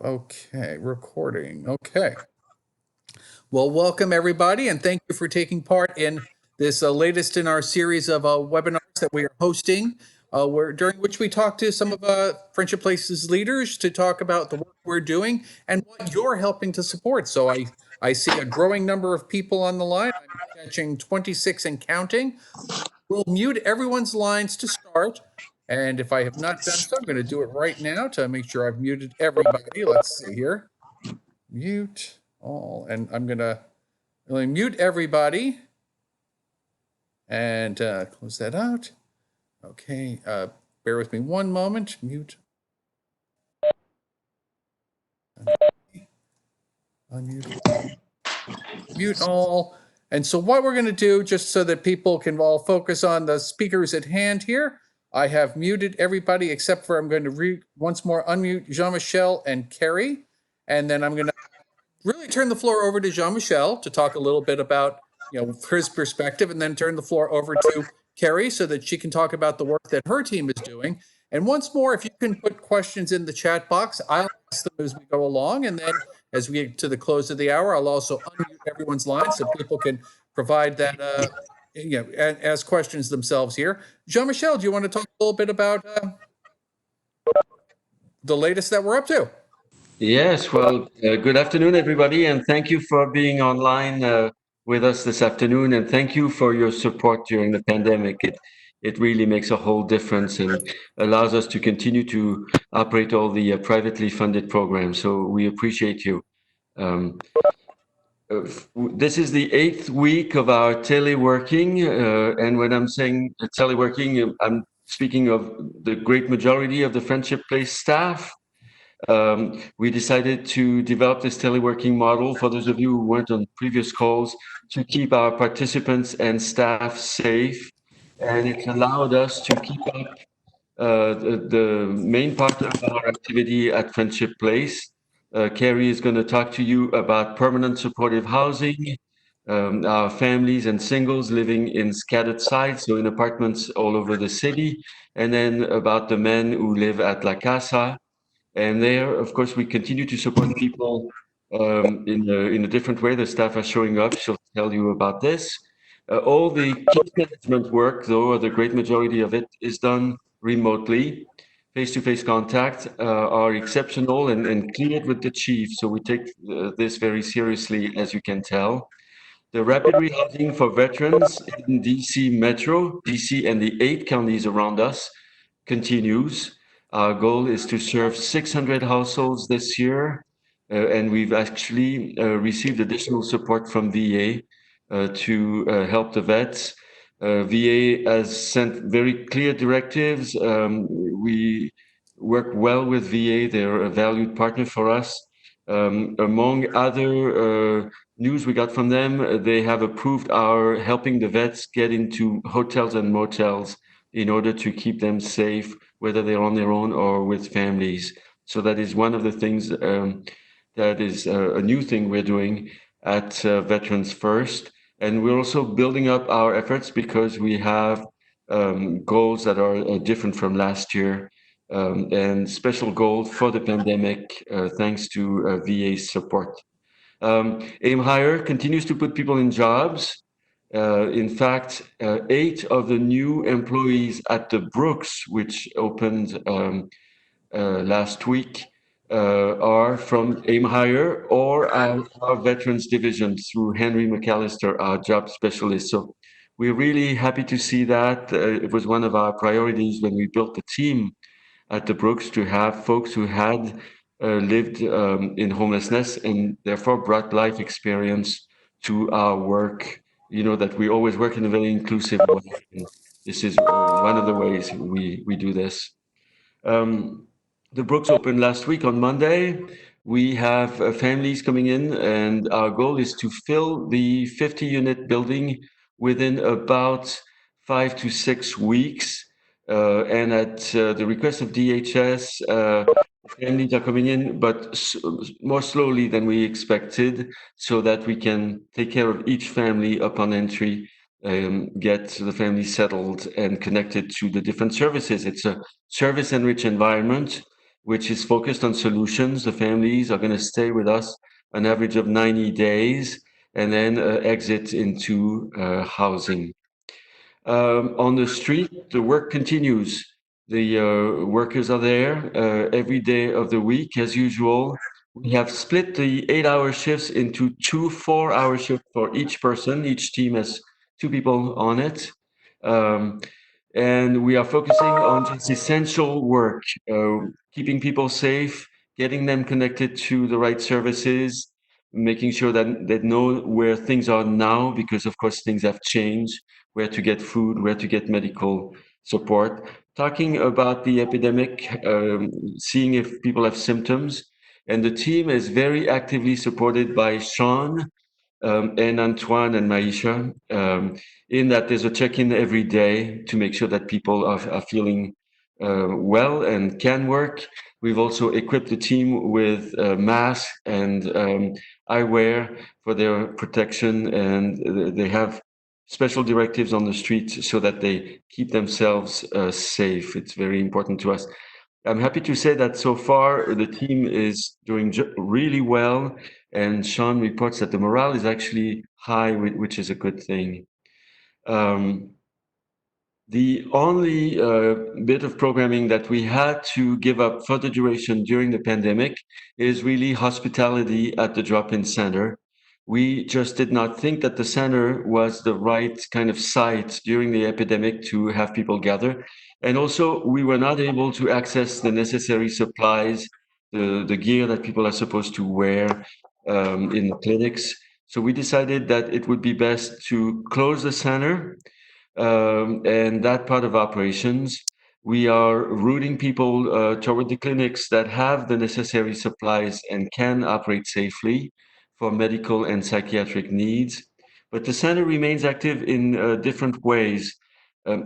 Okay, recording. Okay. Well, welcome everybody, and thank you for taking part in this latest in our series of webinars that we are hosting, during which we talk to some of Friendship Place's leaders to talk about the work we're doing and what you're helping to support. So I see a growing number of people on the line. I'm catching 26 and counting. We'll mute everyone's lines to start. And if I have not done so, I'm going to do it right now to make sure I've muted everybody. Let's see here. Mute all. And I'm going to really mute everybody and close that out. Okay. Bear with me one moment. Mute. Unmute. Mute all. And so what we're going to do, just so that people can all focus on the speakers at hand here, I have muted everybody except for I'm going to once more unmute Jean-Michel and Keri. And then I'm going to really turn the floor over to Jean-Michel to talk a little bit about his perspective, and then turn the floor over to Keri so that she can talk about the work that her team is doing. And once more, if you can put questions in the chat box, I'll ask them as we go along. And then as we get to the close of the hour, I'll also unmute everyone's line so people can provide that, and ask questions themselves here. Jean-Michel, do you want to talk a little bit about the latest that we're up to? Yes, well, good afternoon, everybody, and thank you for being online with us this afternoon, and thank you for your support during the pandemic. It really makes a whole difference and allows us to continue to operate all the privately funded programs, so we appreciate you. This is the 8th week of our teleworking, and when I'm saying teleworking, I'm speaking of the great majority of the Friendship Place staff. We decided to develop this teleworking model, for those of you who weren't on previous calls, to keep our participants and staff safe. And it allowed us to keep up the main part of our activity at Friendship Place. Keri is going to talk to you about permanent supportive housing, our families and singles living in scattered sites, so in apartments all over the city, and then about the men who live at La Casa. And there, of course, we continue to support people in a different way. The staff are showing up. She'll tell you about this. All the case management work, though, or the great majority of it, is done remotely. Face-to-face contact are exceptional and cleared with the chief. So we take this very seriously, as you can tell. The rapid rehousing for veterans in DC Metro, DC and the 8 counties around us continues. Our goal is to serve 600 households this year, and we've actually received additional support from VA to help the vets. VA has sent very clear directives. We work well with VA. They're a valued partner for us. Among other news we got from them, they have approved our helping the vets get into hotels and motels in order to keep them safe, whether they're on their own or with families. So that is one of the things that is a new thing we're doing at Veterans First. And we're also building up our efforts because we have goals that are different from last year, and special goals for the pandemic, thanks to VA's support. Aim Higher continues to put people in jobs. In fact, 8 of the new employees at the Brooks, which opened last week, are from Aim Higher or our Veterans Division through Henry McAllister, our job specialist. So we're really happy to see that. It was one of our priorities when we built the team at the Brooks to have folks who had lived in homelessness and therefore brought life experience to our work. You know that we always work in a very inclusive way. And this is one of the ways we do this. The Brooks opened last week on Monday. We have families coming in, and our goal is to fill the 50-unit building within about 5 to 6 weeks. And at the request of DHS, families are coming in, but more slowly than we expected, so that we can take care of each family upon entry, get the family settled and connected to the different services. It's a service-enriched environment. which is focused on solutions. The families are going to stay with us an average of 90 days and then exit into housing. On the street, the work continues. The workers are there every day of the week as usual. We have split the 8-hour shifts into two 4-hour shifts for each person. Each team has two people on it. Um, and we are focusing on just essential work, keeping people safe, getting them connected to the right services, making sure that they know where things are now, because of course things have changed, where to get food, where to get medical support, talking about the epidemic, seeing if people have symptoms. And the team is very actively supported by Sean, and Antoine and Maisha, in that there's a check-in every day to make sure that people are feeling well and can work. We've also equipped the team with masks and eyewear for their protection, and they have special directives on the streets so that they keep themselves safe. It's very important to us. I'm happy to say that so far the team is doing really well, and Sean reports that the morale is actually high, which is a good thing. Um, the only bit of programming that we had to give up for the duration during the pandemic is really hospitality at the drop-in center. We just did not think that the center was the right kind of site during the epidemic to have people gather. And also, we were not able to access the necessary supplies, the gear that people are supposed to wear in the clinics. So we decided that it would be best to close the center and that part of operations. We are routing people toward the clinics that have the necessary supplies and can operate safely for medical and psychiatric needs. But the center remains active in different ways.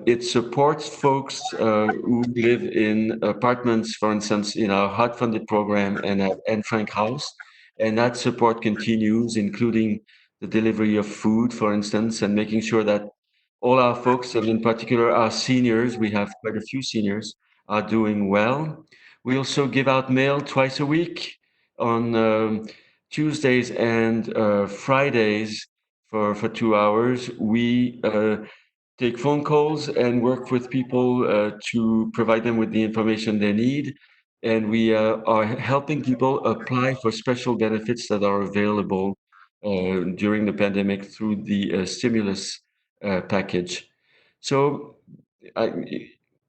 It supports folks who live in apartments, for instance, in our HUD funded program and at Anne Frank House. And that support continues, including the delivery of food, for instance, and making sure that all our folks, and in particular our seniors, we have quite a few seniors, are doing well. We also give out mail twice a week on Tuesdays and Fridays for 2 hours. We take phone calls and work with people to provide them with the information they need. And we are helping people apply for special benefits that are available during the pandemic through the stimulus package. So I,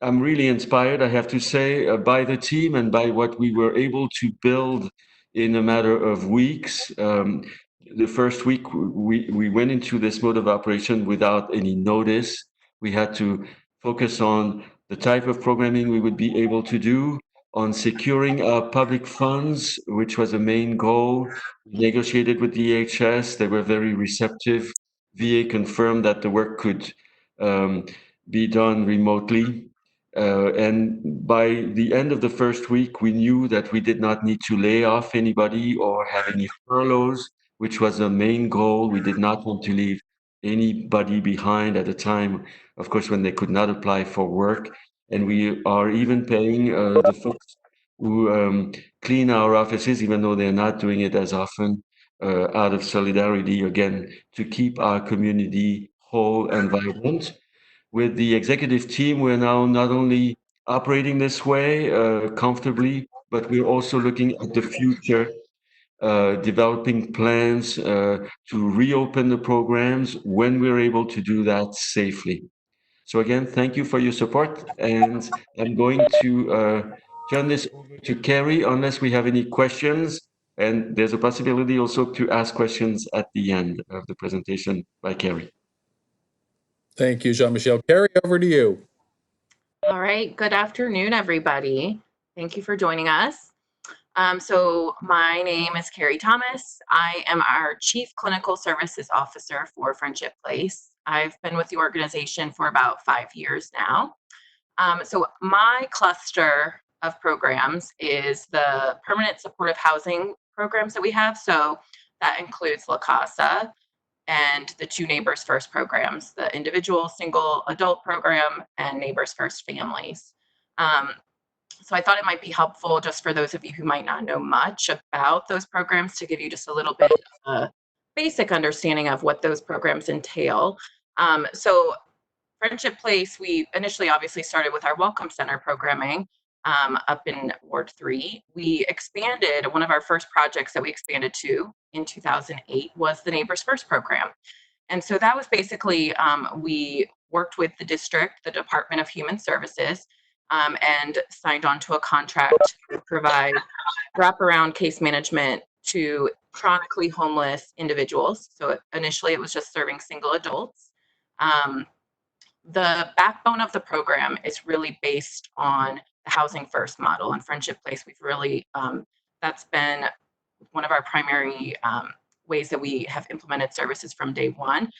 I'm really inspired, I have to say, by the team and by what we were able to build in a matter of weeks. The first week, we went into this mode of operation without any notice. We had to focus on the type of programming we would be able to do, on securing our public funds, which was a main goal. We negotiated with the EHS, they were very receptive. VA confirmed that the work could um, be done remotely. And by the end of the first week, we knew that we did not need to lay off anybody or have any furloughs, which was the main goal. We did not want to leave anybody behind at a time, of course, when they could not apply for work. And we are even paying the folks who clean our offices, even though they're not doing it as often, out of solidarity, again, to keep our community whole and vibrant. With the executive team, we're now not only operating this way comfortably, but we're also looking at the future, developing plans to reopen the programs when we're able to do that safely. So again, thank you for your support, and I'm going to turn this over to Keri unless we have any questions. And there's a possibility also to ask questions at the end of the presentation by Keri. Thank you, Jean-Michel. Keri, over to you. All right. Good afternoon, everybody. Thank you for joining us. So my name is Keri Thomas. I am our Chief Clinical Services Officer for Friendship Place. I've been with the organization for about 5 years now. So my cluster of programs is the permanent supportive housing programs that we have. So that includes La Casa and the two Neighbors First programs, the individual single adult program and Neighbors First Families. So I thought it might be helpful just for those of you who might not know much about those programs to give you just a little bit of a basic understanding of what those programs entail. So Friendship Place, we initially obviously started with our Welcome Center programming up in Ward 3. We expanded, one of our first projects that we expanded to in 2008 was the Neighbors First program. And so that was basically, we worked with the district, the Department of Human Services, and signed on to a contract to provide wraparound case management to chronically homeless individuals. So initially it was just serving single adults. The backbone of the program is really based on the Housing First model and Friendship Place. We've really, that's been one of our primary ways that we have implemented services from day one.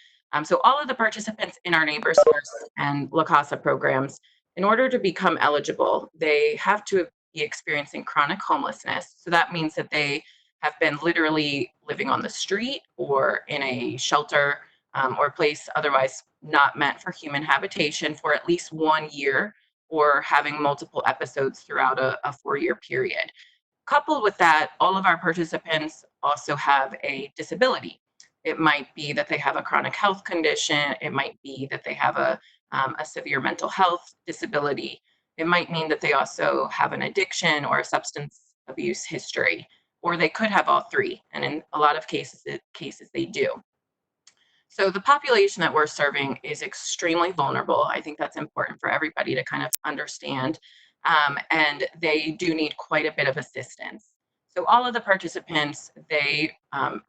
So all of the participants in our Neighbors First and La Casa programs, in order to become eligible, they have to be experiencing chronic homelessness. So that means that they have been literally living on the street or in a shelter or a place otherwise not meant for human habitation for at least 1 year, or having multiple episodes throughout a 4-year period. Coupled with that, all of our participants also have a disability. It might be that they have a chronic health condition. It might be that they have a severe mental health disability. It might mean that they also have an addiction or a substance abuse history, or they could have all three. And in a lot of cases they do. So the population that we're serving is extremely vulnerable. I think that's important for everybody to kind of understand. And they do need quite a bit of assistance. So all of the participants, they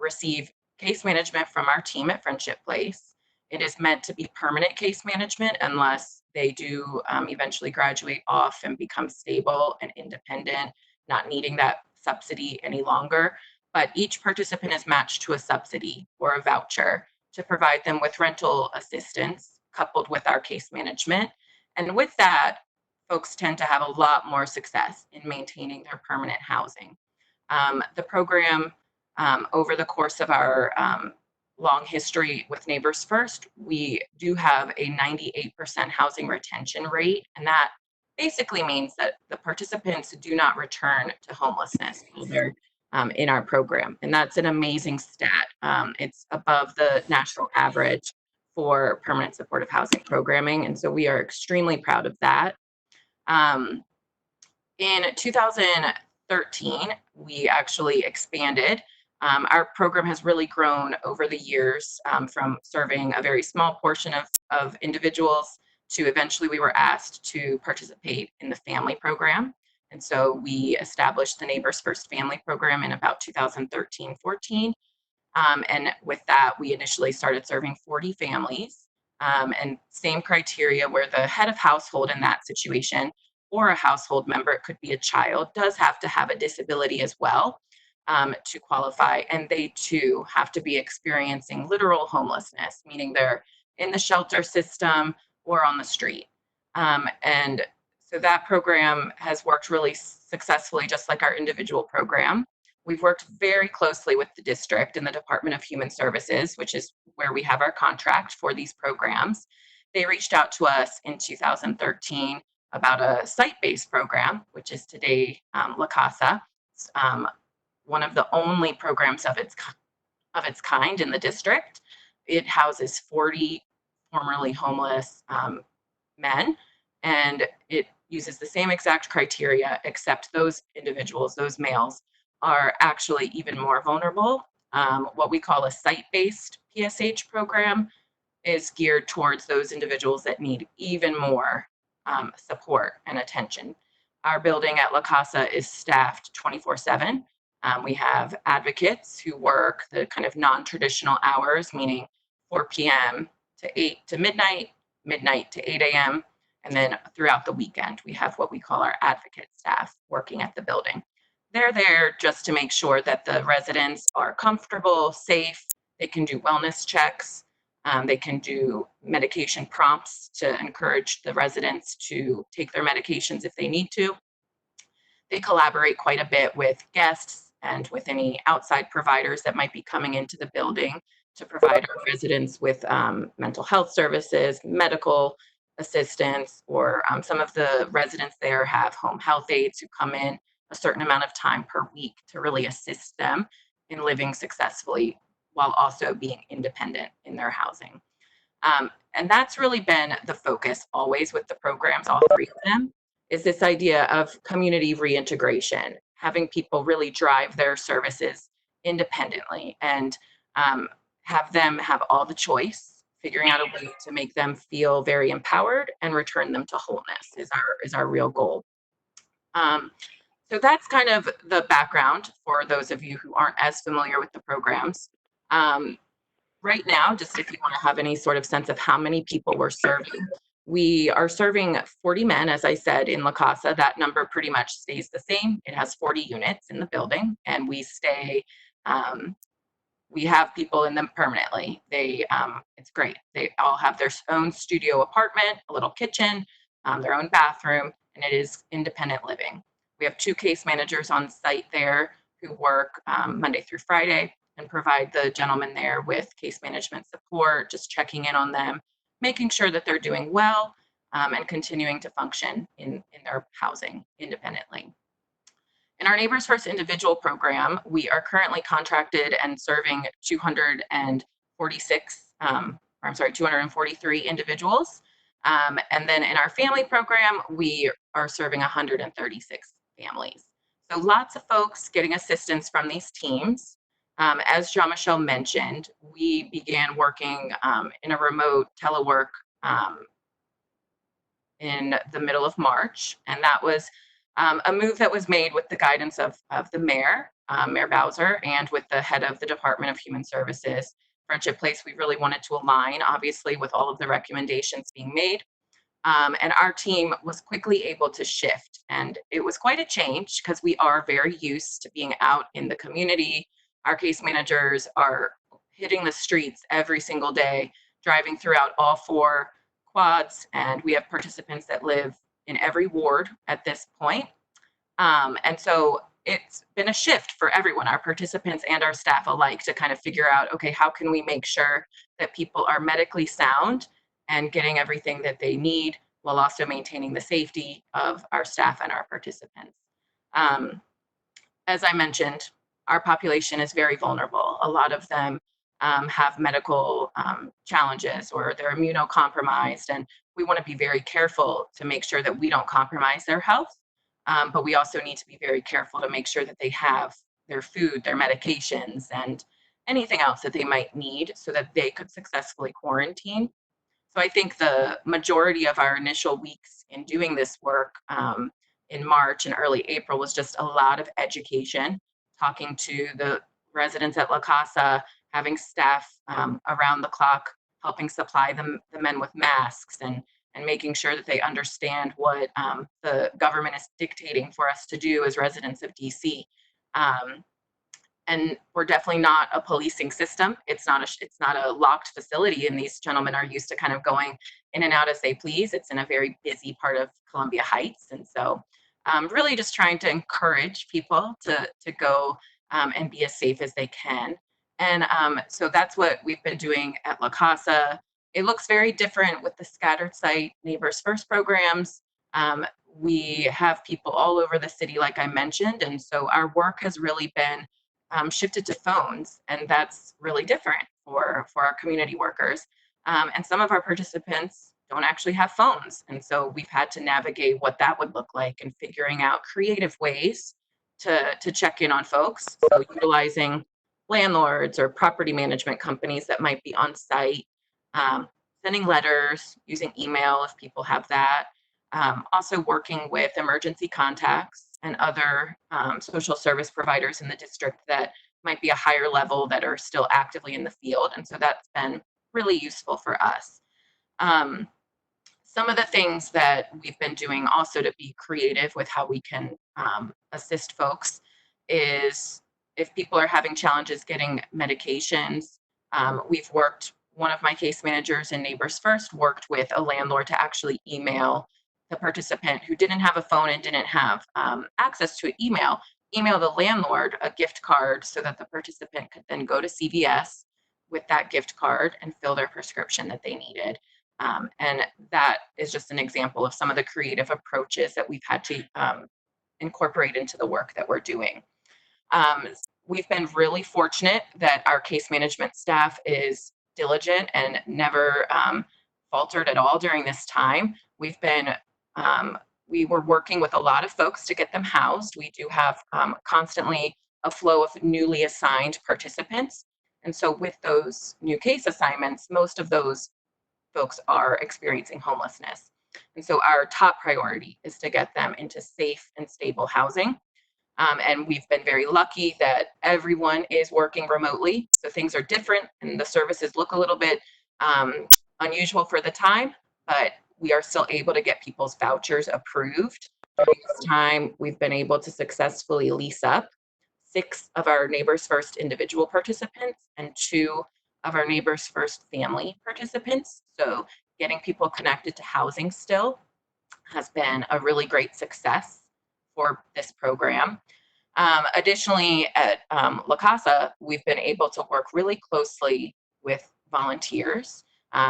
receive case management from our team at Friendship Place. It is meant to be permanent case management unless they do eventually graduate off and become stable and independent, not needing that subsidy any longer. But each participant is matched to a subsidy or a voucher to provide them with rental assistance coupled with our case management. And with that, folks tend to have a lot more success in maintaining their permanent housing. The program, over the course of our long history with Neighbors First, we do have a 98% housing retention rate, and that basically means that the participants do not return to homelessness. They're in our program. And that's an amazing stat. It's above the national average for permanent supportive housing programming. And so we are extremely proud of that. In 2013, we actually expanded. Our program has really grown over the years from serving a very small portion of individuals to eventually we were asked to participate in the family program. And so we established the Neighbors First Family Program in about 2013-14. And with that, we initially started serving 40 families. And same criteria where the head of household in that situation or a household member, it could be a child, does have to have a disability as well to qualify. And they too have to be experiencing literal homelessness, meaning they're in the shelter system or on the street. And so that program has worked really successfully, just like our individual program. We've worked very closely with the district and the Department of Human Services, which is where we have our contract for these programs. They reached out to us in 2013 about a site-based program, which is today La Casa. It's one of the only programs of its kind in the district. It houses 40 formerly homeless men, and it uses the same exact criteria, except those individuals, those males, are actually even more vulnerable. What we call a site-based PSH program is geared towards those individuals that need even more support and attention. Our building at La Casa is staffed 24/7. We have advocates who work the kind of non-traditional hours, meaning 4 p.m. to 8 to midnight, midnight to 8 a.m. And then throughout the weekend, we have what we call our advocate staff working at the building. They're there just to make sure that the residents are comfortable, safe. They can do wellness checks. They can do medication prompts to encourage the residents to take their medications if they need to. They collaborate quite a bit with guests and with any outside providers that might be coming into the building to provide our residents with mental health services, medical assistance, or some of the residents there have home health aides who come in a certain amount of time per week to really assist them in living successfully while also being independent in their housing. And that's really been the focus always with the programs, all three of them, is this idea of community reintegration, having people really drive their services independently and have them have all the choice, figuring out a way to make them feel very empowered and return them to wholeness is our real goal. So that's kind of the background for those of you who aren't as familiar with the programs. Right now, just if you want to have any sort of sense of how many people we're serving, we are serving 40 men, as I said, in La Casa. That number pretty much stays the same. It has 40 units in the building, and we have people in them permanently. It's great. They all have their own studio apartment, a little kitchen, their own bathroom, and it is independent living. We have 2 case managers on site there who work Monday through Friday and provide the gentlemen there with case management support, just checking in on them, making sure that they're doing well, and continuing to function in their housing independently. In our Neighbors First individual program, we are currently contracted and serving 243 individuals. And then in our family program, we are serving 136 families. So lots of folks getting assistance from these teams. As Jean-Michel mentioned, we began working in a remote telework in the middle of March, and that was a move that was made with the guidance of the mayor, Mayor Bowser, and with the head of the Department of Human Services. Friendship Place, we really wanted to align, obviously, with all of the recommendations being made. And our team was quickly able to shift. And it was quite a change because we are very used to being out in the community. Our case managers are hitting the streets every single day, driving throughout all 4 quads, and we have participants that live in every ward at this point. And so it's been a shift for everyone, our participants and our staff alike, to kind of figure out, okay, how can we make sure that people are medically sound and getting everything that they need while also maintaining the safety of our staff and our participants. As I mentioned, our population is very vulnerable. A lot of them have medical challenges or they're immunocompromised, and we want to be very careful to make sure that we don't compromise their health. But we also need to be very careful to make sure that they have their food, their medications, and anything else that they might need so that they could successfully quarantine. So I think the majority of our initial weeks in doing this work in March and early April was just a lot of education, talking to the residents at La Casa, having staff around the clock, helping supply the men with masks and making sure that they understand what the government is dictating for us to do as residents of DC. And we're definitely not a policing system. It's not a locked facility, and these gentlemen are used to kind of going in and out as they please. It's in a very busy part of Columbia Heights, and so really just trying to encourage people to go and be as safe as they can. And so that's what we've been doing at La Casa. It looks very different with the scattered site Neighbors First programs. We have people all over the city, like I mentioned, and so our work has really been shifted to phones, and that's really different for our community workers. And some of our participants don't actually have phones, and so we've had to navigate what that would look like and figuring out creative ways to check in on folks. So utilizing landlords or property management companies that might be on site, sending letters, using email if people have that. Also working with emergency contacts and other social service providers in the district that might be a higher level that are still actively in the field. And so that's been really useful for us. Some of the things that we've been doing also to be creative with how we can assist folks is if people are having challenges getting medications, one of my case managers in Neighbors First worked with a landlord to actually email the participant who didn't have a phone and didn't have access to an email the landlord a gift card so that the participant could then go to CVS with that gift card and fill their prescription that they needed. And that is just an example of some of the creative approaches that we've had to incorporate into the work that we're doing. Um, we've been really fortunate that our case management staff is diligent and never faltered at all during this time. We were working with a lot of folks to get them housed. We do have constantly a flow of newly assigned participants. And so with those new case assignments, most of those folks are experiencing homelessness. And so our top priority is to get them into safe and stable housing. And we've been very lucky that everyone is working remotely. So things are different and the services look a little bit unusual for the time, but we are still able to get people's vouchers approved. During this time, we've been able to successfully lease up 6 of our Neighbors First individual participants and 2 of our Neighbors First family participants. So getting people connected to housing still has been a really great success for this program. Additionally, at La Casa, we've been able to work really closely with volunteers.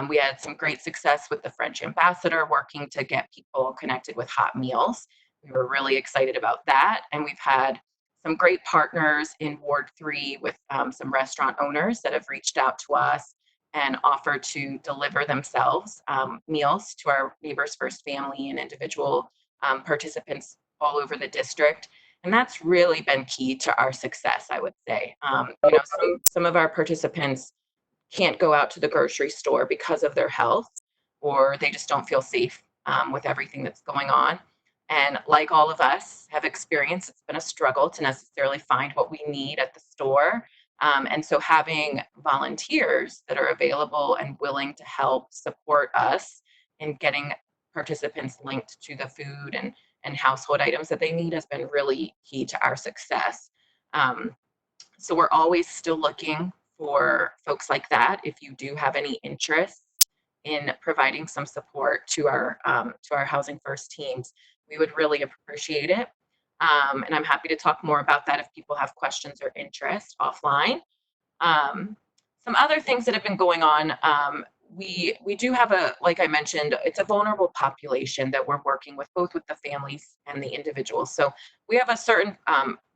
We had some great success with the French ambassador working to get people connected with hot meals. We were really excited about that. And we've had some great partners in Ward 3 with some restaurant owners that have reached out to us and offered to deliver themselves meals to our Neighbors First family and individual participants all over the district. And that's really been key to our success, I would say. Some of our participants can't go out to the grocery store because of their health, or they just don't feel safe with everything that's going on. And like all of us have experienced, it's been a struggle to necessarily find what we need at the store. And so having volunteers that are available and willing to help support us in getting participants linked to the food and household items that they need has been really key to our success. So we're always still looking for folks like that. If you do have any interest in providing some support to our Housing First teams, we would really appreciate it. And I'm happy to talk more about that if people have questions or interest offline. Um, some other things that have been going on. We do have like I mentioned, it's a vulnerable population that we're working with, both with the families and the individuals. So we have a certain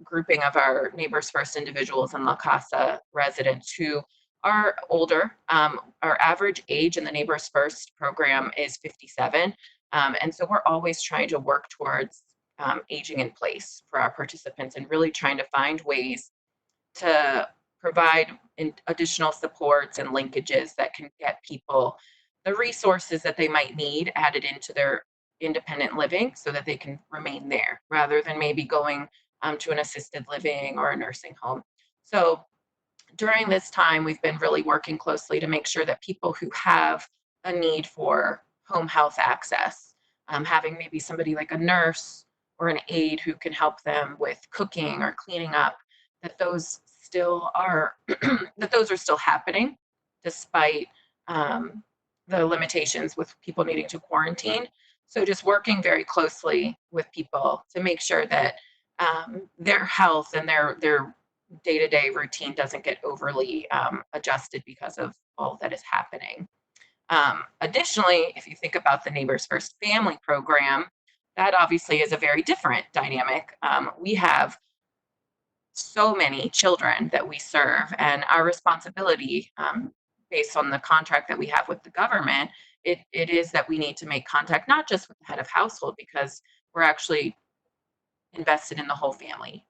grouping of our Neighbors First individuals and La Casa residents who are older. Our average age in the Neighbors First program is 57. And so we're always trying to work towards aging in place for our participants and really trying to find ways to provide additional supports and linkages that can get people the resources that they might need added into their independent living so that they can remain there rather than maybe going to an assisted living or a nursing home. So during this time, we've been really working closely to make sure that people who have a need for home health access, having maybe somebody like a nurse or an aide who can help them with cooking or cleaning up, that those still are that those are still happening despite the limitations with people needing to quarantine. So just working very closely with people to make sure that their health and their day-to-day routine doesn't get overly adjusted because of all that is happening. Additionally, if you think about the Neighbors First Family program, that obviously is a very different dynamic. We have so many children that we serve, and our responsibility, based on the contract that we have with the government, it is that we need to make contact not just with the head of household, because we're actually invested in the whole family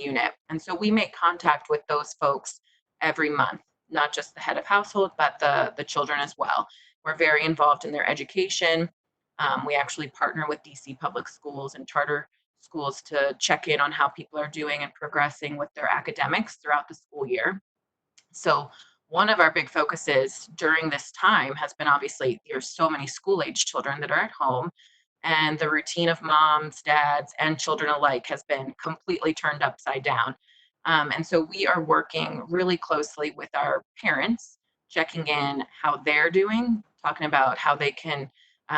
unit. And so we make contact with those folks every month, not just the head of household, but the children as well. We're very involved in their education. We actually partner with DC Public Schools and charter schools to check in on how people are doing and progressing with their academics throughout the school year. So one of our big focuses during this time has been, obviously, there's so many school-age children that are at home, and the routine of moms, dads, and children alike has been completely turned upside down. And so we are working really closely with our parents, checking in how they're doing, talking about how they can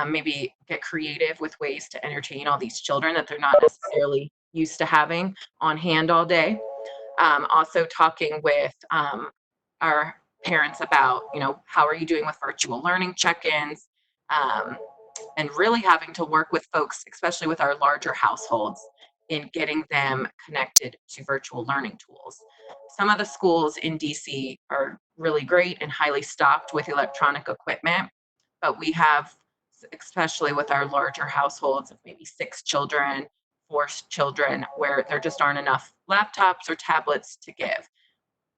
maybe get creative with ways to entertain all these children that they're not necessarily used to having on hand all day. Also talking with our parents about, how are you doing with virtual learning check-ins, and really having to work with folks, especially with our larger households, in getting them connected to virtual learning tools. Some of the schools in DC are really great and highly stocked with electronic equipment, but we have, especially with our larger households of maybe 6 children, 4 children, where there just aren't enough laptops or tablets to give.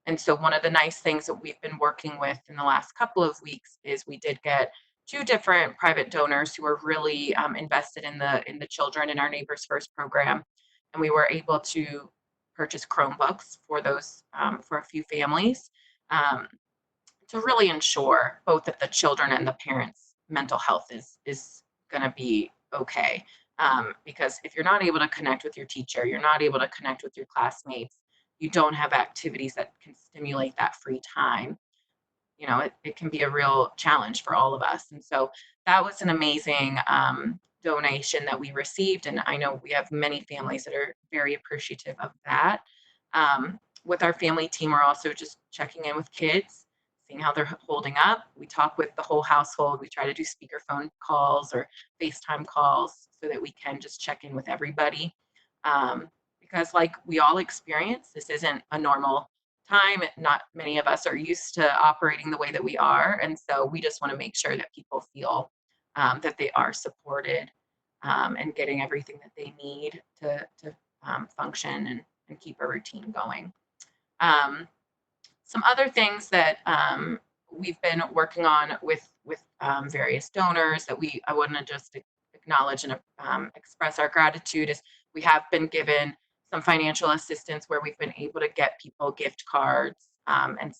And so one of the nice things that we've been working with in the last couple of weeks is we did get 2 different private donors who were really invested in the children in our Neighbors First program, and we were able to purchase Chromebooks for those for a few families, um, to really ensure both that the children and the parents' mental health is going to be okay. Because if you're not able to connect with your teacher, you're not able to connect with your classmates, you don't have activities that can stimulate that free time, it can be a real challenge for all of us. And so that was an amazing donation that we received. And I know we have many families that are very appreciative of that. With our family team, we're also just checking in with kids, seeing how they're holding up. We talk with the whole household. We try to do speakerphone calls or FaceTime calls so that we can just check in with everybody. Because, like we all experience, this isn't a normal time. Not many of us are used to operating the way that we are. And so we just want to make sure that people feel that they are supported, and getting everything that they need to function and keep a routine going. Um, some other things that we've been working on with various donors that I want to just acknowledge and express our gratitude is we have been given some financial assistance where we've been able to get people gift cards, and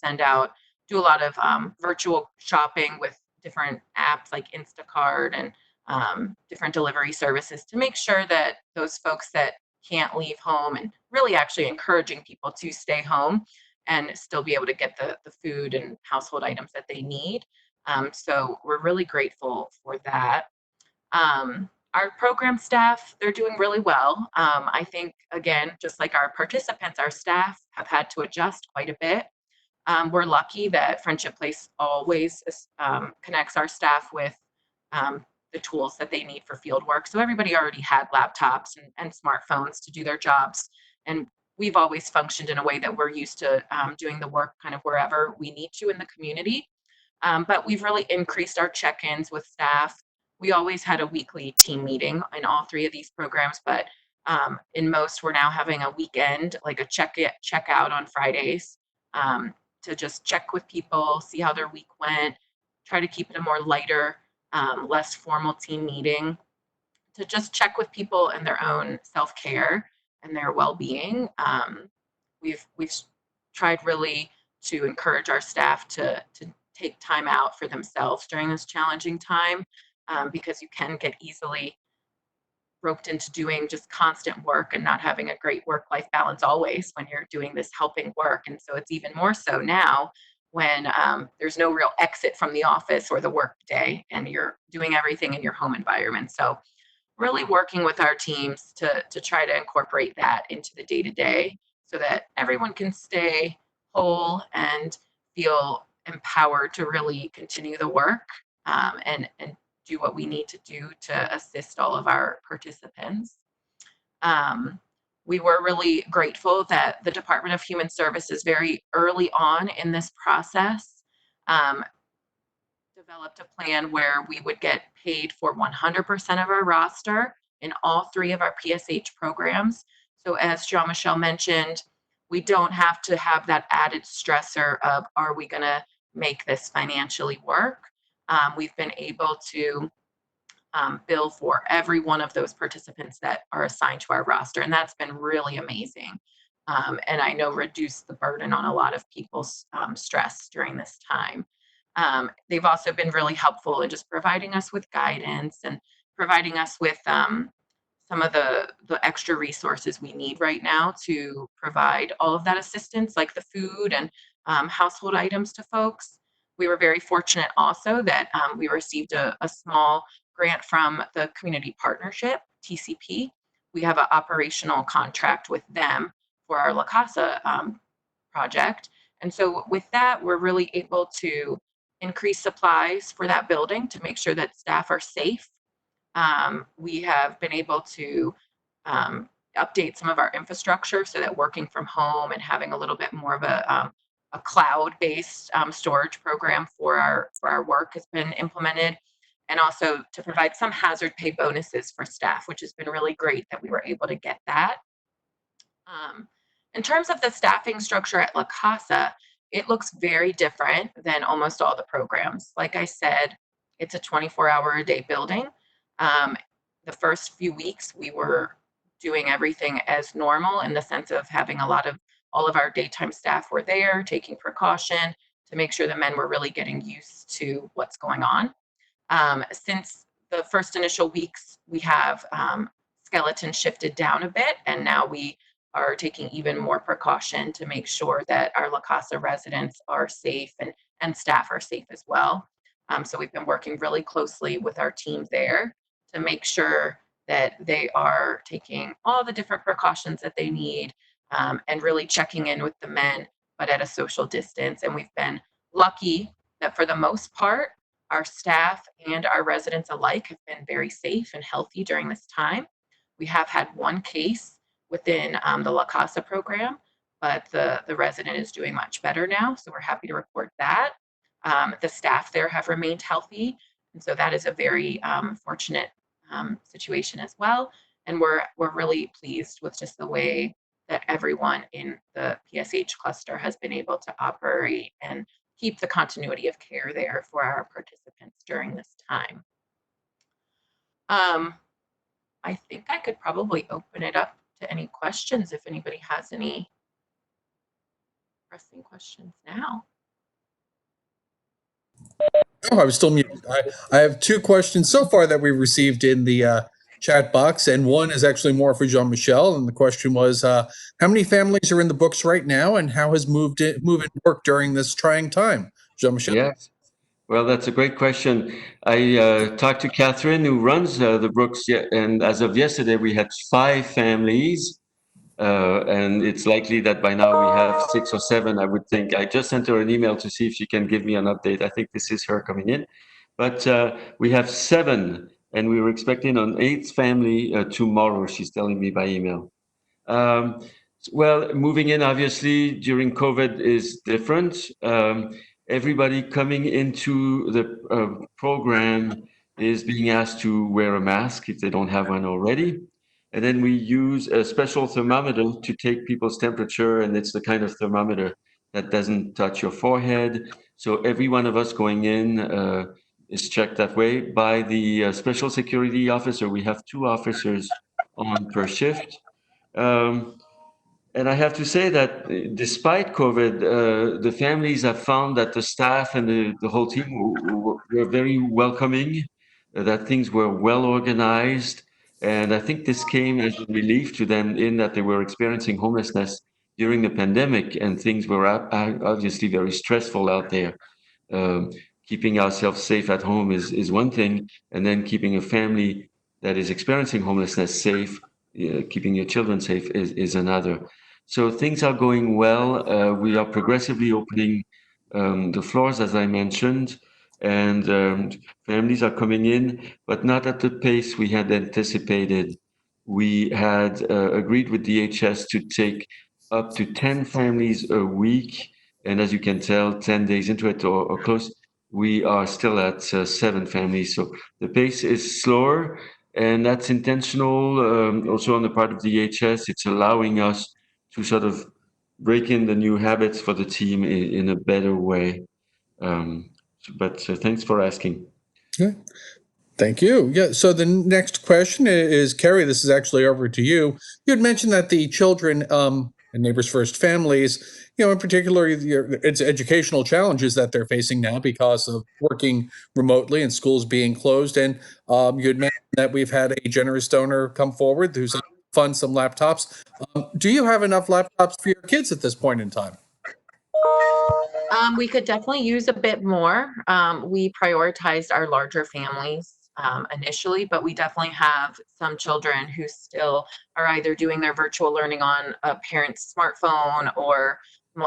do a lot of virtual shopping with different apps like Instacart and different delivery services to make sure that those folks that can't leave home, and really actually encouraging people to stay home and still be able to get the food and household items that they need. So we're really grateful for that. Our program staff, they're doing really well. I think, again, just like our participants, our staff have had to adjust quite a bit. We're lucky that Friendship Place always connects our staff with the tools that they need for field work. So everybody already had laptops and smartphones to do their jobs. And we've always functioned in a way that we're used to doing the work kind of wherever we need to in the community. But we've really increased our check-ins with staff. We always had a weekly team meeting in all 3 of these programs, but in most, we're now having a weekend, like a check out on Fridays, to just check with people, see how their week went, try to keep it a more lighter, less formal team meeting, to just check with people and their own self-care and their well-being. We've tried really to encourage our staff to take time out for themselves during this challenging time, because you can get easily roped into doing just constant work and not having a great work-life balance always when you're doing this helping work. And so it's even more so now when there's no real exit from the office or the work day and you're doing everything in your home environment. So really working with our teams to try to incorporate that into the day-to-day so that everyone can stay whole and feel empowered to really continue the work, and do what we need to do to assist all of our participants. Um, we were really grateful that the Department of Human Services very early on in this process um, developed a plan where we would get paid for 100% of our roster in all 3 of our PSH programs. So as Jean-Michel mentioned, we don't have to have that added stressor of, are we going to make this financially work? We've been able to bill for every one of those participants that are assigned to our roster, and that's been really amazing. And I know reduced the burden on a lot of people's stress during this time. They've also been really helpful in just providing us with guidance and providing us with some of the extra resources we need right now to provide all of that assistance, like the food and household items to folks. We were very fortunate also that we received a small grant from the Community Partnership, TCP. We have an operational contract with them for our La Casa project. And so with that, we're really able to increase supplies for that building to make sure that staff are safe. We have been able to update some of our infrastructure so that working from home and having a little bit more of a cloud-based storage program for our work has been implemented, and also to provide some hazard pay bonuses for staff, which has been really great that we were able to get that. Um, in terms of the staffing structure at La Casa, it looks very different than almost all the programs. Like I said, it's a 24-hour-a-day building. Um, the first few weeks, we were doing everything as normal in the sense of having all of our daytime staff were there, taking precaution to make sure the men were really getting used to what's going on. Since the first initial weeks, we have skeleton shifted down a bit, and now we are taking even more precaution to make sure that our La Casa residents are safe and staff are safe as well. So we've been working really closely with our team there to make sure that they are taking all the different precautions that they need, and really checking in with the men, but at a social distance. And we've been lucky that for the most part, our staff and our residents alike have been very safe and healthy during this time. We have had one case within the La Casa program, but the resident is doing much better now, so we're happy to report that. The staff there have remained healthy, and so that is a very fortunate situation as well. And we're really pleased with just the way that everyone in the PSH cluster has been able to operate and keep the continuity of care there for our participants during this time. I think I could probably open it up to any questions if anybody has any pressing questions now. Oh, I was still muted. I have two questions so far that we received in the chat box, and one is actually more for Jean-Michel. And the question was, how many families are in the books right now, and how has moving work during this trying time? Jean-Michel? Yes. Well, that's a great question. I talked to Catherine, who runs the Brooks, and as of yesterday, we had 5 families, and it's likely that by now we have 6 or 7, I would think. I just sent her an email to see if she can give me an update. I think this is her coming in. But we have 7, and we were expecting an 8th family tomorrow, she's telling me by email. Um, well, moving in obviously during COVID is different. Everybody coming into the program is being asked to wear a mask if they don't have one already. And then we use a special thermometer to take people's temperature, and it's the kind of thermometer that doesn't touch your forehead. So every one of us going in is checked that way by the special security officer. We have 2 officers on per shift. Um, and I have to say that despite COVID, the families have found that the staff and the whole team were very welcoming, that things were well organized. And I think this came as a relief to them in that they were experiencing homelessness during the pandemic, and things were obviously very stressful out there. Um, Keeping ourselves safe at home is one thing, and then keeping a family that is experiencing homelessness safe, keeping your children safe is another. So things are going well. We are progressively opening the floors, as I mentioned, and families are coming in, but not at the pace we had anticipated. We had agreed with DHS to take up to 10 families a week, and as you can tell, 10 days into it or close, we are still at 7 families. So the pace is slower, and that's intentional. Also on the part of DHS, it's allowing us to sort of break in the new habits for the team in a better way. But thanks for asking. Yeah. Thank you. Yeah. So the next question is, Keri, this is actually over to you. You had mentioned that the children and Neighbors First families, in particular, it's educational challenges that they're facing now because of working remotely and schools being closed. And you had mentioned that we've had a generous donor come forward who's fund some laptops. Do you have enough laptops for your kids at this point in time? We could definitely use a bit more. We prioritized our larger families initially, but we definitely have some children who still are either doing their virtual learning on a parent's smartphone, or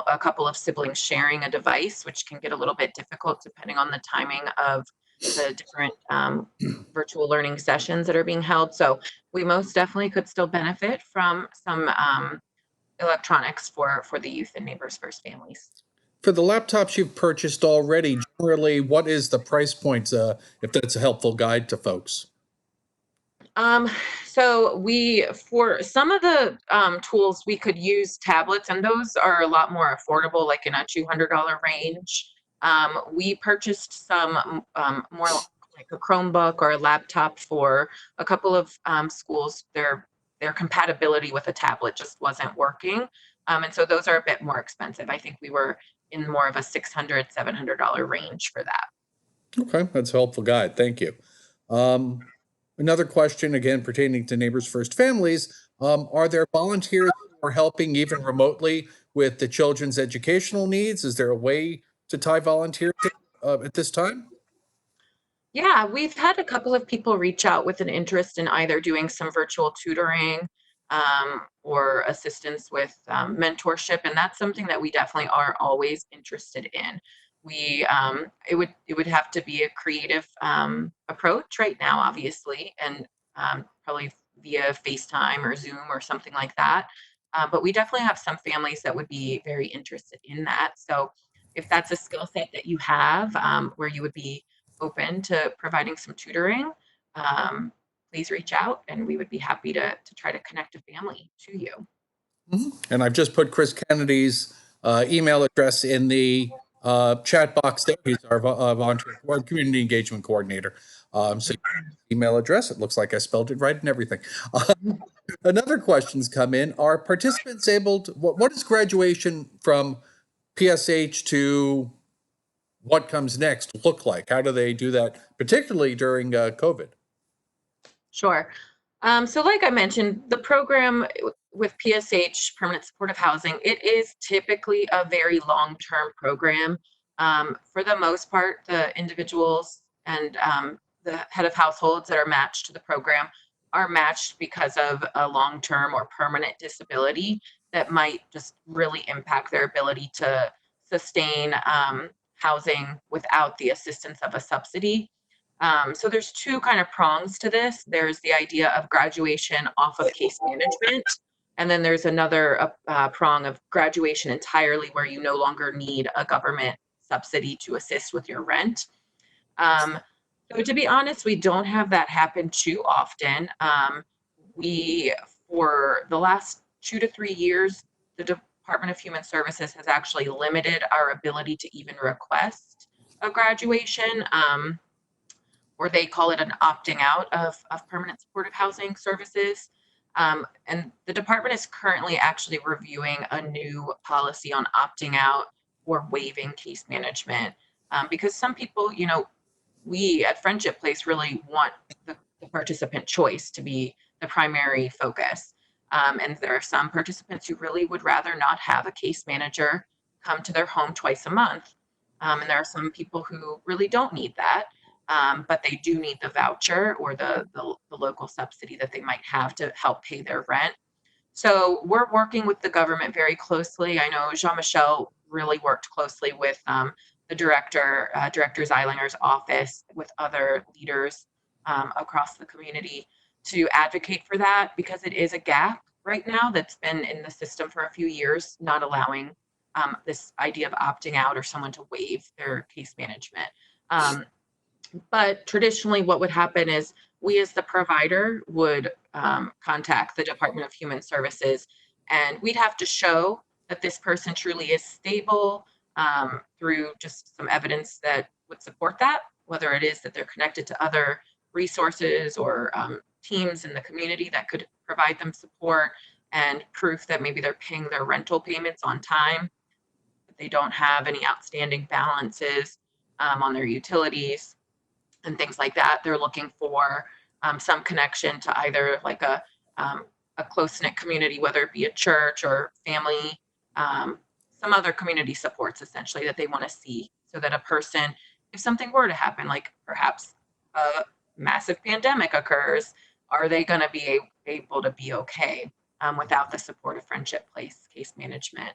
a couple of siblings sharing a device, which can get a little bit difficult depending on the timing of the different virtual learning sessions that are being held. So we most definitely could still benefit from some electronics for the youth and Neighbors First families. For the laptops you've purchased already, generally, what is the price point, if that's a helpful guide to folks? So for some of the tools, we could use tablets, and those are a lot more affordable, like in a $200 range. We purchased some more like a Chromebook or a laptop for a couple of schools. Their compatibility with a tablet just wasn't working. And so those are a bit more expensive. I think we were in more of a $600, $700 range for that. Okay, that's a helpful guide. Thank you. Um, Another question, again, pertaining to Neighbors First families. Are there volunteers who are helping even remotely with the children's educational needs? Is there a way to tie volunteers at this time? Yeah, we've had a couple of people reach out with an interest in either doing some virtual tutoring or assistance with mentorship, and that's something that we definitely are always interested in. It would have to be a creative approach right now, obviously, and probably via FaceTime or Zoom or something like that. But we definitely have some families that would be very interested in that. So if that's a skill set that you have where you would be open to providing some tutoring, please reach out and we would be happy to try to connect a family to you. And I've just put Chris Kennedy's email address in the chat box there. He's our volunteer community engagement coordinator. So email address, it looks like I spelled it right and everything. Another question's come in. Are participants able to, what is graduation from PSH to what comes next look like? How do they do that, particularly during COVID? Sure. So like I mentioned, the program with PSH, Permanent Supportive Housing, it is typically a very long-term program. For the most part, the individuals and the head of households that are matched to the program are matched because of a long-term or permanent disability that might just really impact their ability to sustain housing without the assistance of a subsidy. So there's two kind of prongs to this. There's the idea of graduation off of case management, and then there's another prong of graduation entirely where you no longer need a government subsidy to assist with your rent. So to be honest, we don't have that happen too often. For the last 2 to 3 years, the Department of Human Services has actually limited our ability to even request a graduation. Or they call it an opting out of permanent supportive housing services. And the department is currently actually reviewing a new policy on opting out or waiving case management. Because some people, we at Friendship Place really want the participant choice to be the primary focus. And there are some participants who really would rather not have a case manager come to their home twice a month. And there are some people who really don't need that. But they do need the voucher or the local subsidy that they might have to help pay their rent. So we're working with the government very closely. I know Jean-Michel really worked closely with the Director Zeilinger's office, with other leaders across the community to advocate for that, because it is a gap right now that's been in the system for a few years, not allowing this idea of opting out or someone to waive their case management. But traditionally, what would happen is we, as the provider, would contact the Department of Human Services, and we'd have to show that this person truly is stable through just some evidence that would support that, whether it is that they're connected to other resources or teams in the community that could provide them support, and proof that maybe they're paying their rental payments on time, that they don't have any outstanding balances on their utilities and things like that. They're looking for some connection to either like a close-knit community, whether it be a church or family, some other community supports essentially that they want to see, so that a person, if something were to happen, like perhaps a massive pandemic occurs, are they going to be able to be okay without the support of Friendship Place case management?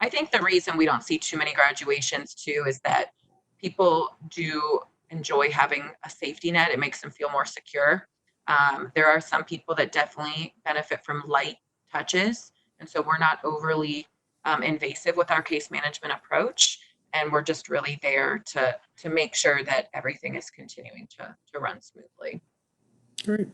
I think the reason we don't see too many graduations too is that people do enjoy having a safety net. It makes them feel more secure. There are some people that definitely benefit from light touches, and so we're not overly invasive with our case management approach, and we're just really there to make sure that everything is continuing to run smoothly. Great.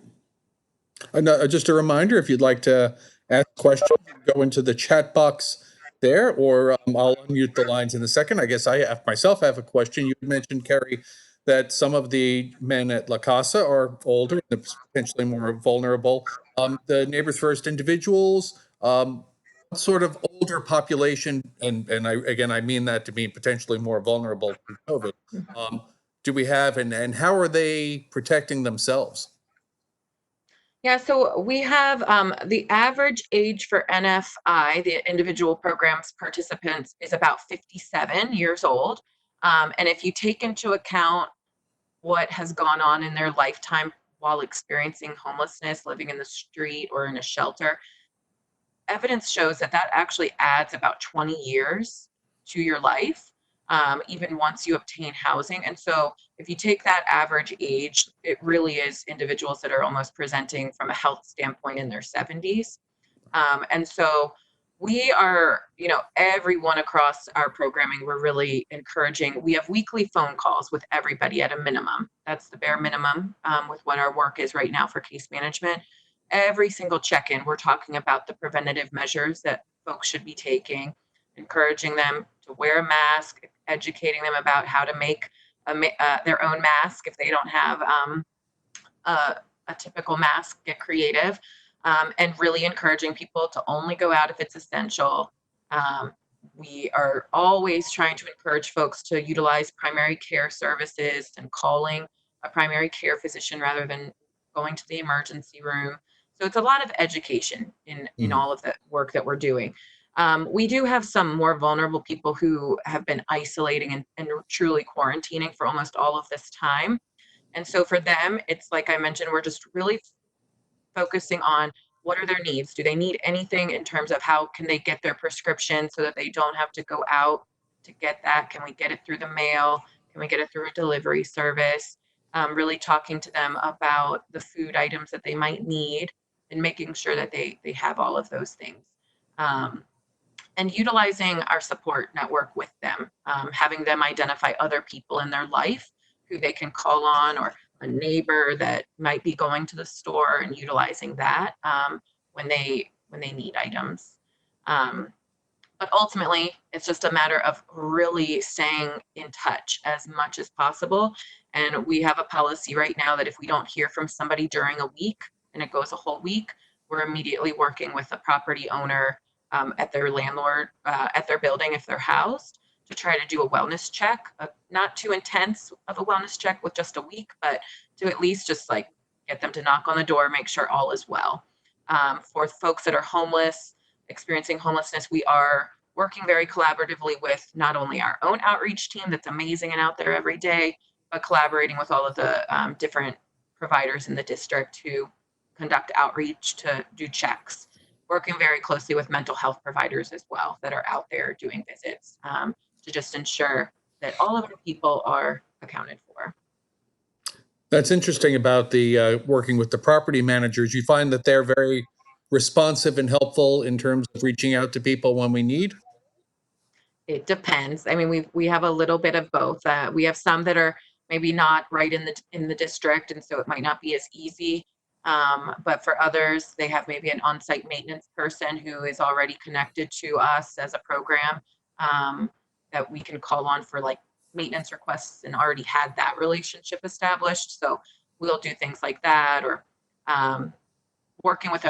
And just a reminder, if you'd like to ask questions, go into the chat box there, or I'll unmute the lines in a second. I guess I myself have a question. You mentioned, Keri, that some of the men at La Casa are older and potentially more vulnerable. The Neighbors First individuals, what sort of older population, and I mean that to be potentially more vulnerable to COVID, do we have, and how are they protecting themselves? Yeah, so we have the average age for NFI, the individual programs participants, is about 57 years old. And if you take into account what has gone on in their lifetime while experiencing homelessness, living in the street or in a shelter, evidence shows that that actually adds about 20 years to your life, even once you obtain housing. And so if you take that average age, it really is individuals that are almost presenting from a health standpoint in their 70s. And so we are, everyone across our programming, we're really encouraging. We have weekly phone calls with everybody at a minimum. That's the bare minimum with what our work is right now for case management. Every single check-in, we're talking about the preventative measures that folks should be taking, encouraging them to wear a mask, educating them about how to make their own mask if they don't have a typical mask, get creative, and really encouraging people to only go out if it's essential. We are always trying to encourage folks to utilize primary care services and calling a primary care physician rather than going to the emergency room. So it's a lot of education in all of the work that we're doing. We do have some more vulnerable people who have been isolating and truly quarantining for almost all of this time. And so for them, it's like I mentioned, we're just really focusing on what are their needs? Do they need anything in terms of how can they get their prescription so that they don't have to go out to get that? Can we get it through the mail? Can we get it through a delivery service? Really talking to them about the food items that they might need and making sure that they have all of those things. And utilizing our support network with them, having them identify other people in their life who they can call on, or a neighbor that might be going to the store and utilizing that when they need items. But ultimately, it's just a matter of really staying in touch as much as possible. And we have a policy right now that if we don't hear from somebody during a week and it goes a whole week, we're immediately working with the property owner at their landlord, at their building if they're housed, to try to do a wellness check, not too intense of a wellness check with just a week, but to at least just like get them to knock on the door, make sure all is well. For folks that are homeless, experiencing homelessness, we are working very collaboratively with not only our own outreach team that's amazing and out there every day, but collaborating with all of the different providers in the district who conduct outreach to do checks, working very closely with mental health providers as well that are out there doing visits to just ensure that all of the people are accounted for. That's interesting about the working with the property managers. You find that they're very responsive and helpful in terms of reaching out to people when we need? It depends. I mean, we have a little bit of both. We have some that are maybe not right in the district, and so it might not be as easy. But for others, they have maybe an on-site maintenance person who is already connected to us as a program that we can call on for like maintenance requests and already had that relationship established. So we'll do things like that, or working with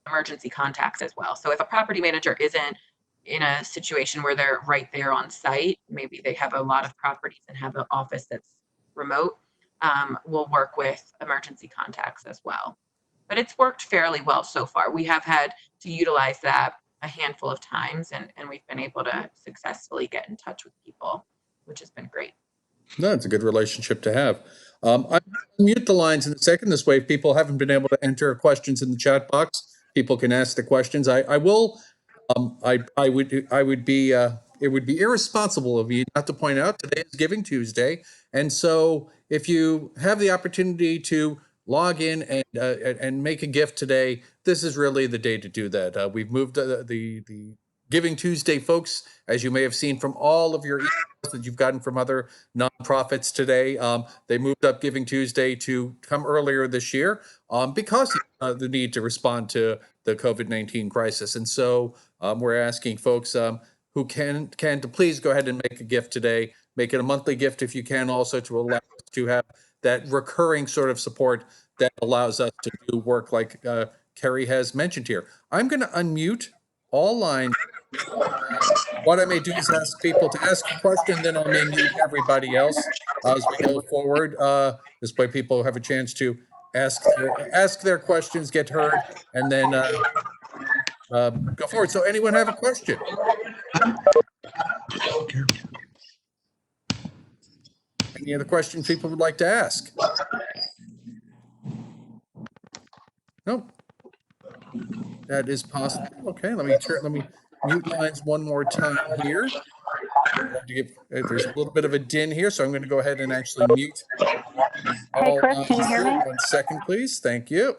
emergency contacts as well. So if a property manager isn't in a situation where they're right there on site, maybe they have a lot of properties and have an office that's remote, we'll work with emergency contacts as well. But it's worked fairly well so far. We have had to utilize that a handful of times, and we've been able to successfully get in touch with people, which has been great. No, it's a good relationship to have. I'll mute the lines in a second. This way, if people haven't been able to enter questions in the chat box, people can ask the questions. I will I would be it would be irresponsible of you not to point out today is Giving Tuesday, and so if you have the opportunity to log in and make a gift today, this is really the day to do that. We've moved the Giving Tuesday folks, as you may have seen from all of your emails that you've gotten from other nonprofits today. They moved up Giving Tuesday to come earlier this year because of the need to respond to the COVID-19 crisis, and so. We're asking folks who can to please go ahead and make a gift today. Make it a monthly gift if you can, also to allow us to have that recurring sort of support that allows us to do work like Keri has mentioned here. I'm going to unmute all lines. What I may do is ask people to ask a question, then I may mute everybody else as we go forward. This way people have a chance to ask their questions, get heard, and then go forward. So anyone have a question? Any other questions people would like to ask? No. That is possible. Okay, let me mute lines one more time here. There's a little bit of a din here, so I'm going to go ahead and actually mute all Chris, can you hear me? 1 second, please. Thank you.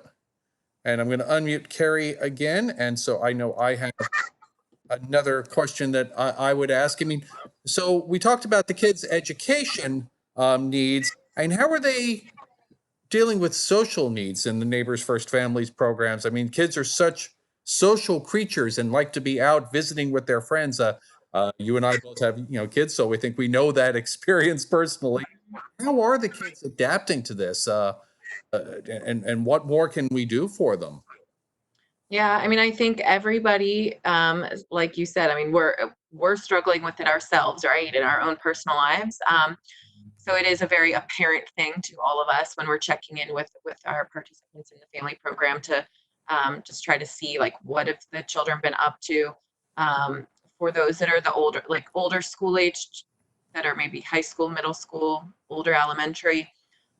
And I'm going to unmute Keri again. And so I know I have another question that I would ask. I mean, so we talked about the kids' education needs, and how are they dealing with social needs in the Neighbors First Families programs? I mean, kids are such social creatures and like to be out visiting with their friends. You and I both have, kids, so we think we know that experience personally. How are the kids adapting to this? And what more can we do for them? Yeah, I mean, I think everybody, like you said, I mean, we're struggling with it ourselves, right, in our own personal lives. So it is a very apparent thing to all of us when we're checking in with our participants in the family program to just try to see like what have the children been up to. For those that are the older school age, that are maybe high school, middle school, older elementary,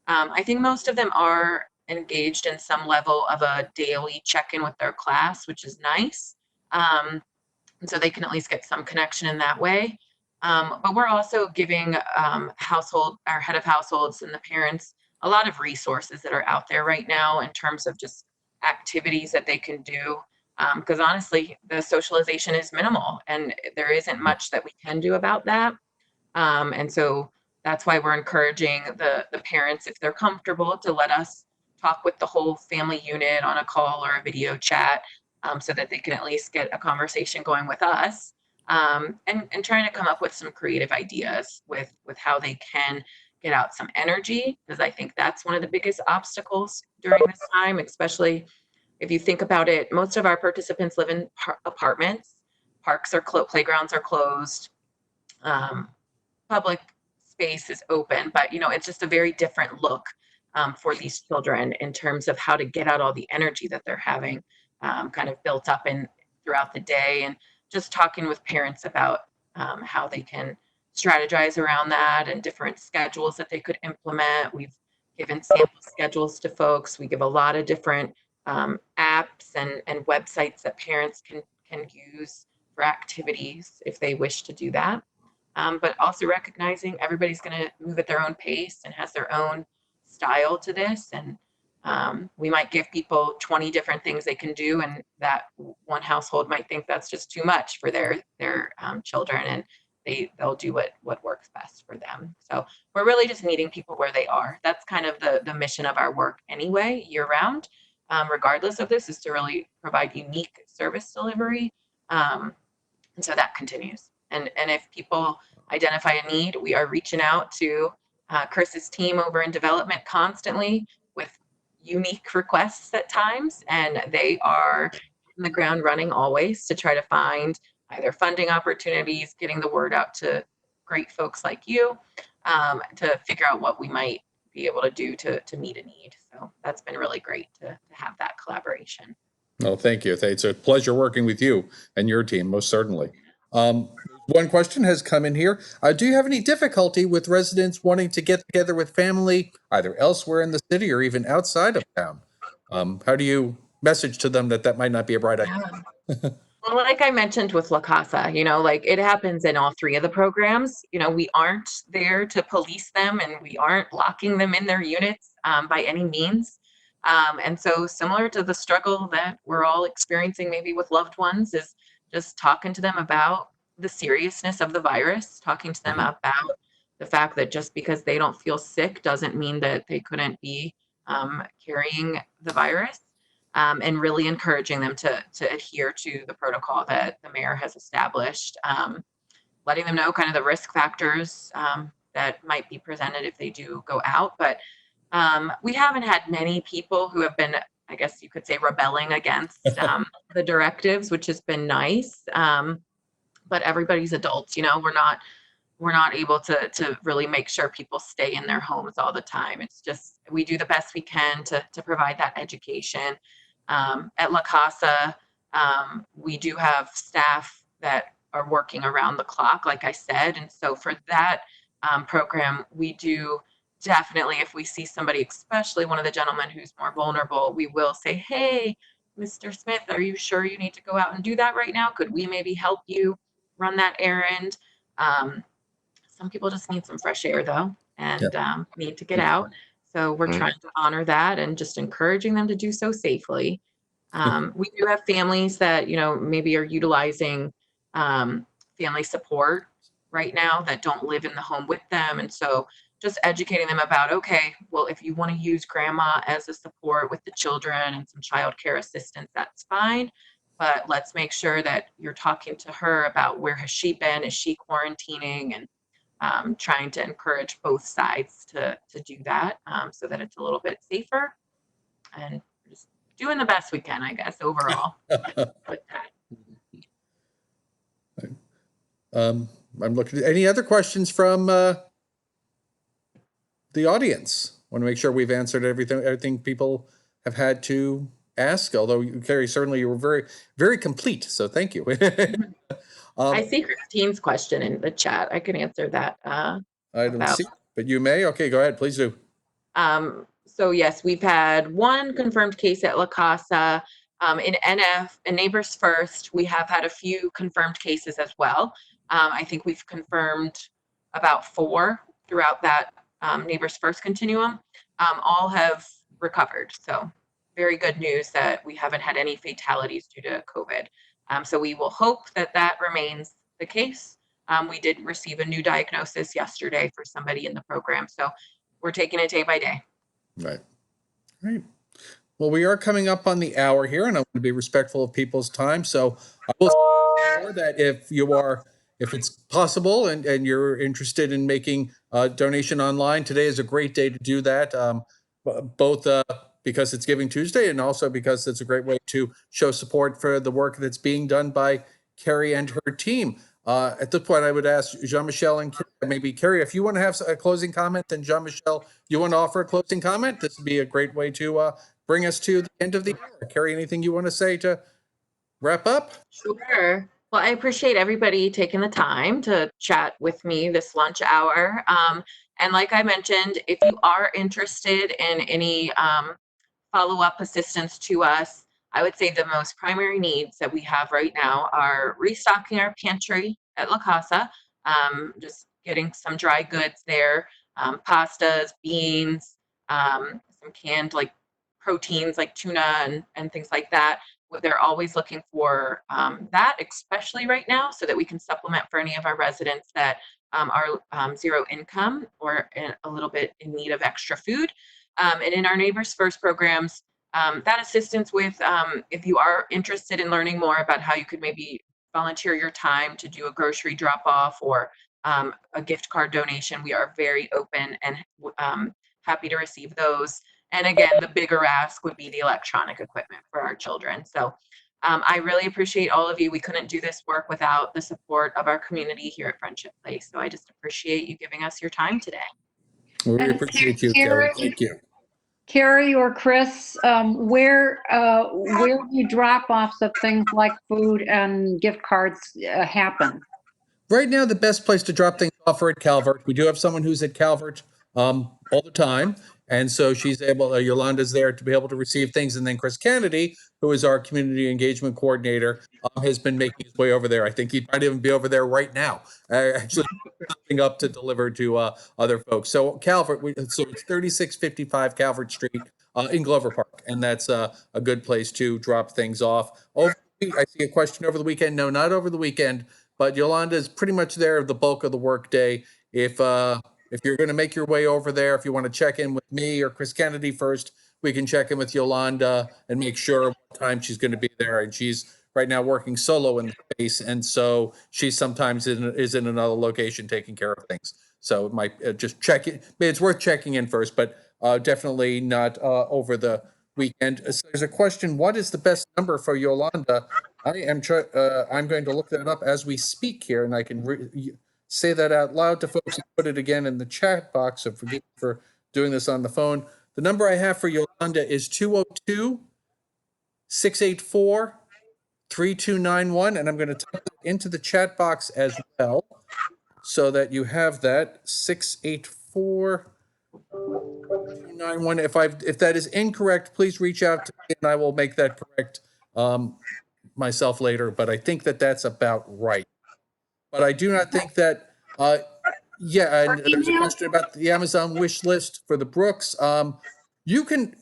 I think most of them are engaged in some level of a daily check-in with their class, which is nice. And so they can at least get some connection in that way. But we're also giving our head of households and the parents a lot of resources that are out there right now in terms of just activities that they can do. Because honestly, the socialization is minimal and there isn't much that we can do about that. And so that's why we're encouraging the parents, if they're comfortable, to let us talk with the whole family unit on a call or a video chat, so that they can at least get a conversation going with us, and trying to come up with some creative ideas with how they can get out some energy, because I think that's one of the biggest obstacles during this time, especially if you think about it. Most of our participants live in apartments. Parks are closed, playgrounds are closed, public space is open, but it's just a very different look for these children in terms of how to get out all the energy that they're having kind of built up throughout the day, and just talking with parents about how they can strategize around that and different schedules that they could implement. We've given sample schedules to folks. We give a lot of different apps and websites that parents can use for activities if they wish to do that. But also recognizing everybody's going to move at their own pace and has their own style to this. And we might give people 20 different things they can do, and that one household might think that's just too much for their children, and they'll do what works best for them. So we're really just meeting people where they are. That's kind of the mission of our work anyway, year round, regardless of this, is to really provide unique service delivery. And so that continues. And if people identify a need, we are reaching out to Chris's team over in development constantly with unique requests at times, and they are in the ground running always to try to find either funding opportunities, getting the word out to great folks like you, to figure out what we might be able to do to meet a need. So that's been really great to have that collaboration. No, thank you. It's a pleasure working with you and your team, most certainly. One question has come in here. Do you have any difficulty with residents wanting to get together with family, either elsewhere in the city or even outside of town? How do you message to them that might not be a bright idea? Well, like I mentioned with La Casa, like it happens in all three of the programs. We aren't there to police them and we aren't locking them in their units by any means. And so, similar to the struggle that we're all experiencing, maybe with loved ones, is just talking to them about the seriousness of the virus, talking to them Mhm. about the fact that just because they don't feel sick doesn't mean that they couldn't be carrying the virus, and really encouraging them to adhere to the protocol that the mayor has established, letting them know kind of the risk factors that might be presented if they do go out. But we haven't had many people who have been, I guess you could say, rebelling against the directives, which has been nice. But everybody's adults, we're not able to really make sure people stay in their homes all the time. It's just we do the best we can to provide that education. At La Casa, we do have staff that are working around the clock, like I said, and so for that program, we do definitely, if we see somebody, especially one of the gentlemen who's more vulnerable, we will say, "Hey, Mr. Smith, are you sure you need to go out and do that right now? Could we maybe help you run that errand?" Um, some people just need some fresh air though, Yeah. and need to get out. So we're Right. trying to honor that and just encouraging them to do so safely. We do have families that, maybe are utilizing family support right now that don't live in the home with them. And so just educating them about, okay, well, if you want to use grandma as a support with the children and some childcare assistance, that's fine. But let's make sure that you're talking to her about where has she been? Is she quarantining? And trying to encourage both sides to do that, so that it's a little bit safer and just doing the best we can, I guess, overall with that. I'm looking. Any other questions from the audience? Want to make sure we've answered everything people have had to ask. Although, Keri, certainly you were very, very complete. So thank you. I see Christine's question in the chat. I can answer that I don't about. see, but you may. Okay, go ahead. Please do. So yes, we've had one confirmed case at La Casa. In NF and Neighbors First, we have had a few confirmed cases as well. I think we've confirmed about 4 throughout that Neighbors First continuum. All have recovered. So very good news that we haven't had any fatalities due to COVID. So we will hope that that remains the case. We did receive a new diagnosis yesterday for somebody in the program. So we're taking it day by day. Right. Right. Well, we are coming up on the hour here, and I want to be respectful of people's time. So I will say that if it's possible and you're interested in making a donation online, today is a great day to do that. Both because it's Giving Tuesday and also because it's a great way to show support for the work that's being done by Keri and her team. At this point, I would ask Jean-Michel and maybe Keri, if you want to have a closing comment, then Jean-Michel, you want to offer a closing comment? This would be a great way to bring us to the end of the hour. Keri, anything you want to say to wrap up? Sure. Well, I appreciate everybody taking the time to chat with me this lunch hour. And like I mentioned, if you are interested in any follow-up assistance to us, I would say the most primary needs that we have right now are restocking our pantry at La Casa, just getting some dry goods there, pastas, beans, some canned like proteins like tuna and things like that. They're always looking for that, especially right now, so that we can supplement for any of our residents that are zero income or a little bit in need of extra food. And in our Neighbors First programs, that assistance with, if you are interested in learning more about how you could maybe volunteer your time to do a grocery drop off or a gift card donation, we are very open and happy to receive those. And again, the bigger ask would be the electronic equipment for our children. So I really appreciate all of you. We couldn't do this work without the support of our community here at Friendship Place. So I just appreciate you giving us your time today. We And appreciate you, Keri- Keri. Thank you. Keri or Chris, where do drop-offs of things like food and gift cards happen? Right now, the best place to drop things off are at Calvert. We do have someone who's at Calvert all the time. And so she's able, Yolanda's there to be able to receive things. And then Chris Kennedy, who is our community engagement coordinator, has been making his way over there. I think he might even be over there right now, actually helping up to deliver to other folks. So Calvert, so it's 3655 Calvert Street in Glover Park. And that's a good place to drop things off. I see a question over the weekend. No, not over the weekend, but Yolanda is pretty much there the bulk of the workday. If you're going to make your way over there, if you want to check in with me or Chris Kennedy first, we can check in with Yolanda and make sure what time she's going to be there. And she's right now working solo in the space, and so she sometimes is in another location taking care of things. So it might just check it. It's worth checking in first, but definitely not over the weekend. So there's a question: what is the best number for Yolanda? I'm going to look that up as we speak here, and I can say that out loud to folks and put it again in the chat box. So forgive me for doing this on the phone. The number I have for Yolanda is 202-684-3291, and I'm going to type it into the chat box as well so that you have that 684-3291. If that is incorrect, please reach out to me and I will make that correct myself later, but I think that that's about right. But I do not think that yeah, and there's a question about the Amazon wish list for the Brooks. You can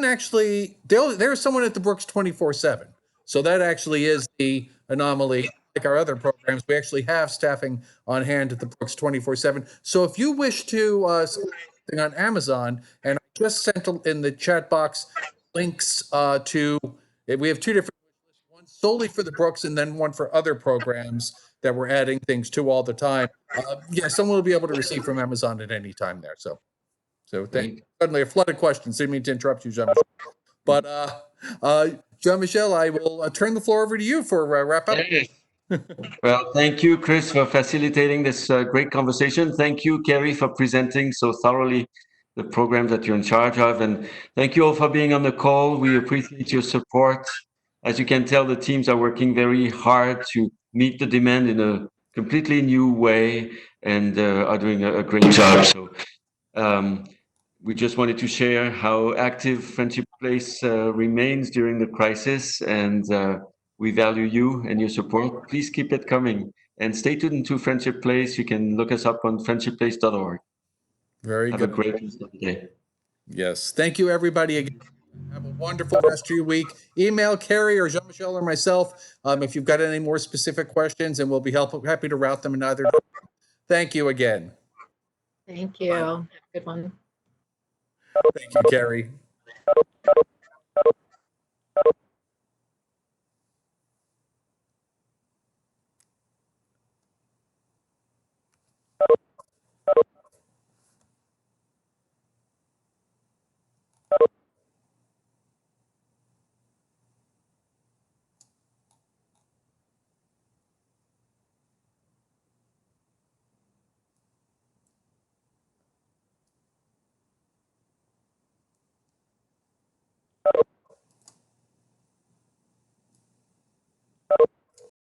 actually, there's someone at the Brooks 24/7. So that actually is the anomaly. Like our other programs, we actually have staffing on hand at the Brooks 24/7. So if you wish to something on Amazon, and I just sent in the chat box links to, we have two different, one solely for the Brooks and then one for other programs that we're adding things to all the time. Yeah, someone will be able to receive from Amazon at any time there. So thank you. Suddenly a flood of questions. Didn't mean to interrupt you, Jean-Michel. But Jean-Michel, I will turn the floor over to you for wrap up. Well, thank you, Chris, for facilitating this great conversation. Thank you, Keri, for presenting so thoroughly the program that you're in charge of. And thank you all for being on the call. We appreciate your support. As you can tell, the teams are working very hard to meet the demand in a completely new way and are doing a great job. So we just wanted to share how active Friendship Place remains during the crisis, and we value you and your support. Please keep it coming and stay tuned to Friendship Place. You can look us up on friendshipplace.org. Very Have good. a great rest of the day. Yes. Thank you, everybody. Again. Have a wonderful rest of your week. Email Keri or Jean-Michel or myself if you've got any more specific questions, and we'll be happy to route them in either. Thank you again. Thank you. Have a good one. Thank you, Keri.